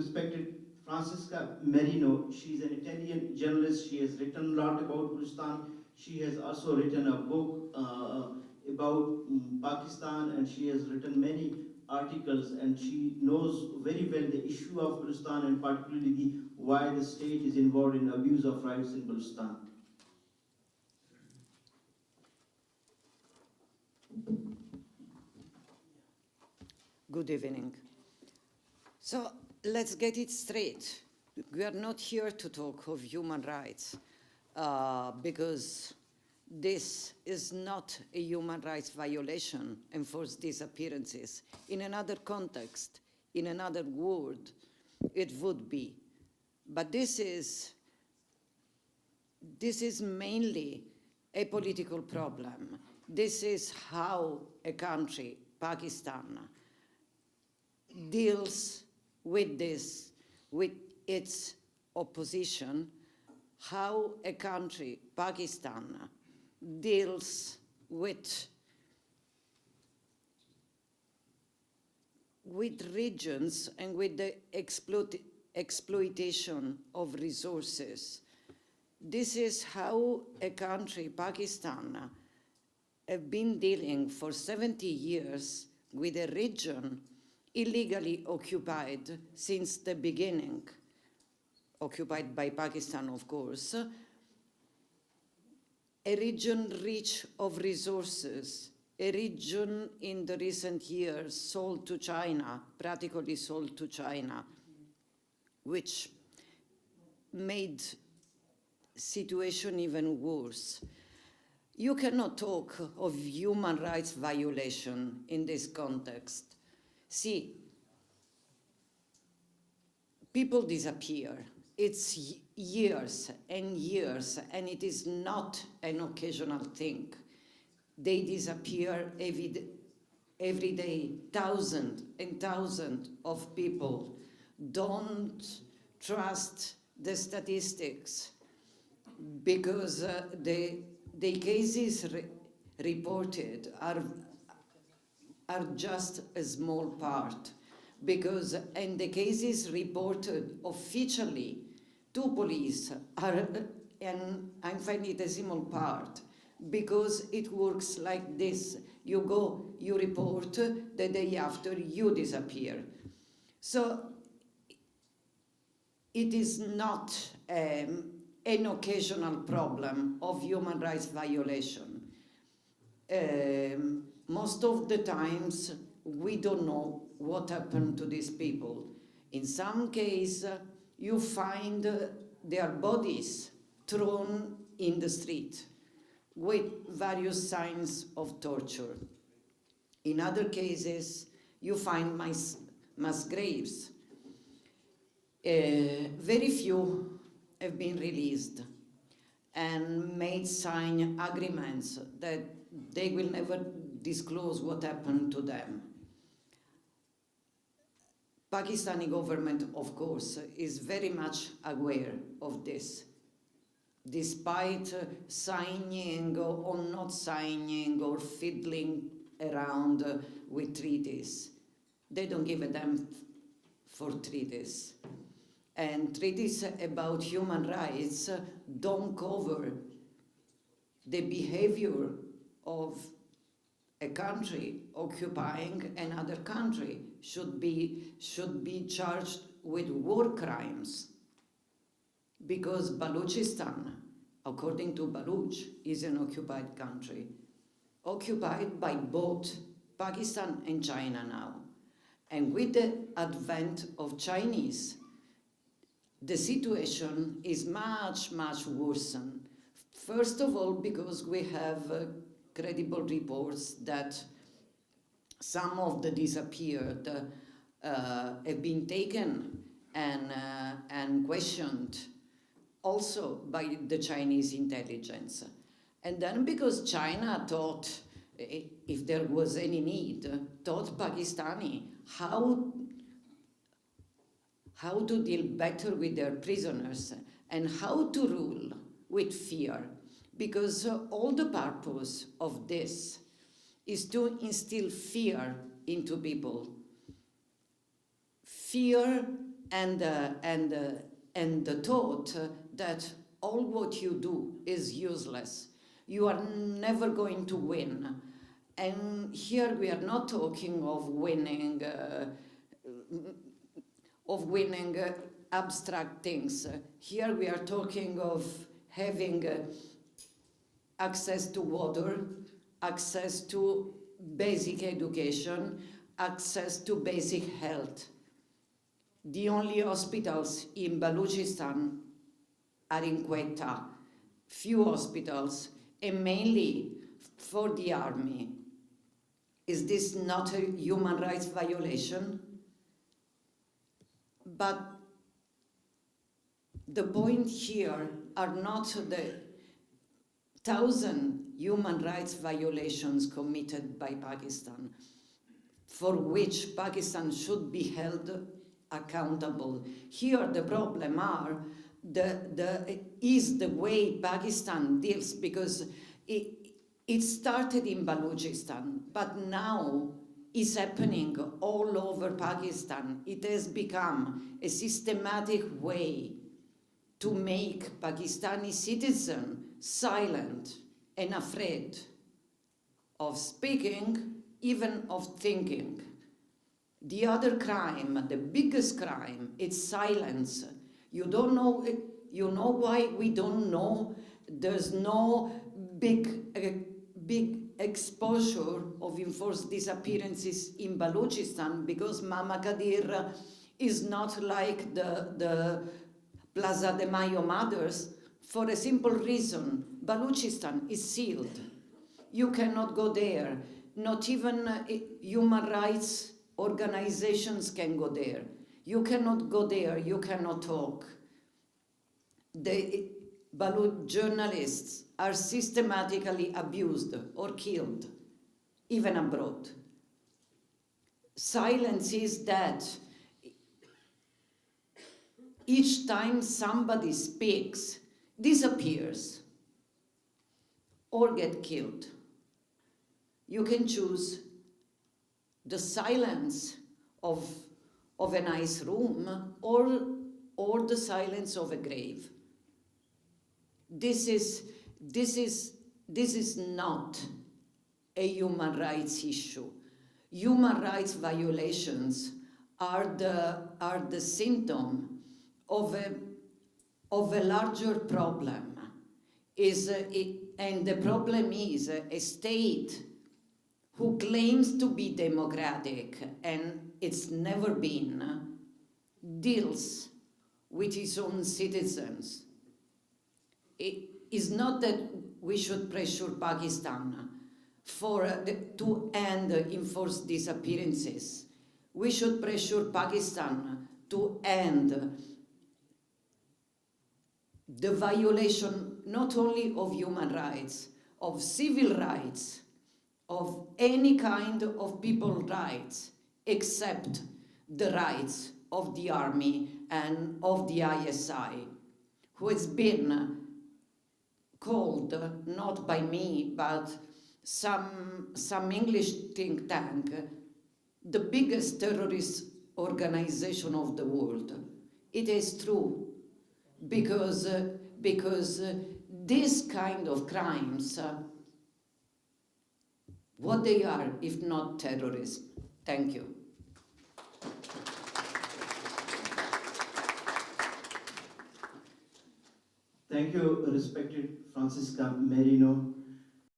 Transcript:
respected Francisca MARINO. She's an Italian journalist. She has written a lot about Balochistan. She has also written a book about Pakistan, and she has written many articles, and she knows very well the issue of Balochistan, and particularly why the state is involved in abuse of rights in Balochistan. Good evening. So let's get it straight. We are not here to talk of human rights because this is not a human rights violation, enforced disappearances. In another context, in another world, it would be. But this is mainly a political problem. This is how a country, Pakistan, deals with this, with its opposition, how a country, Pakistan, deals with regions and with the exploitation of resources. This is how a country, Pakistan, have been dealing for 70 years with a region illegally occupied since the beginning, occupied by Pakistan, of course, a region rich of resources, a region in the recent years sold to China, practically sold to China, which made situation even worse. You cannot talk of human rights violation in this context. See, people disappear. It's years and years, and it is not an occasional thing. They disappear every day. Thousands and thousands of people don't trust the statistics because the cases reported are just a small part, because in the cases reported officially to police are an infinitesimal part, because it works like this. You go, you report, the day after you disappear. So it is not an occasional problem of human rights violation. Most of the times, we don't know what happened to these people. In some cases, you find their bodies thrown in the street with various signs of torture. In other cases, you find mass graves. Very few have been released and made sign agreements that they will never disclose what happened to them. Pakistani government, of course, is very much aware of this, despite signing or not signing or fiddling around with treaties. They don't give a damn for treaties. And treaties about human rights don't cover the behavior of a country occupying another country. Should be charged with war crimes, because Balochistan, according to Baloch, is an occupied country, occupied by both Pakistan and China now. And with the advent of Chinese, the situation is much, much worsened. First of all, because we have credible reports that some of the disappeared have been taken and questioned also by the Chinese intelligence. And then because China thought, if there was any need, taught Pakistani how to deal better with their prisoners and how to rule with fear. Because all the purpose of this is to instill fear into people. Fear and the thought that all what you do is useless. You are never going to win. And here we are not talking of winning abstract things. Here we are talking of having access to water, access to basic education, access to basic health. The only hospitals in Balochistan are in Quetta, few hospitals, and mainly for the army. Is this not a human rights violation? But the point here are not the 1,000 human rights violations committed by Pakistan, for which Pakistan should be held accountable. Here the problem is the way Pakistan deals, because it started in Balochistan, but now is happening all over Pakistan. It has become a systematic way to make Pakistani citizens silent and afraid of speaking, even of thinking. The other crime, the biggest crime, is silence. You don't know, you know why we don't know? There's no big exposure of enforced disappearances in Balochistan, because Mama Kadir is not like the Plaza de Mayo mothers, for a simple reason. Balochistan is sealed. You cannot go there. Not even human rights organizations can go there. You cannot go there, you cannot talk. The Baloch journalists are systematically abused or killed, even abroad. Silence is that each time somebody speaks, disappears, or get killed. You can choose the silence of a nice room or the silence of a grave. This is not a human rights issue. Human rights violations are the symptom of a larger problem. And the problem is a state who claims to be democratic, and it's never been, deals with its own citizens. It is not that we should pressure Pakistan to end enforced disappearances. We should pressure Pakistan to end the violation not only of human rights, of civil rights, of any kind of people's rights, except the rights of the army and of the ISI, who has been called, not by me, but some English think tank, the biggest terrorist organization of the world. It is true, because this kind of crimes, what they are if not terrorism? Thank you. Thank you, respected Francisca Marino.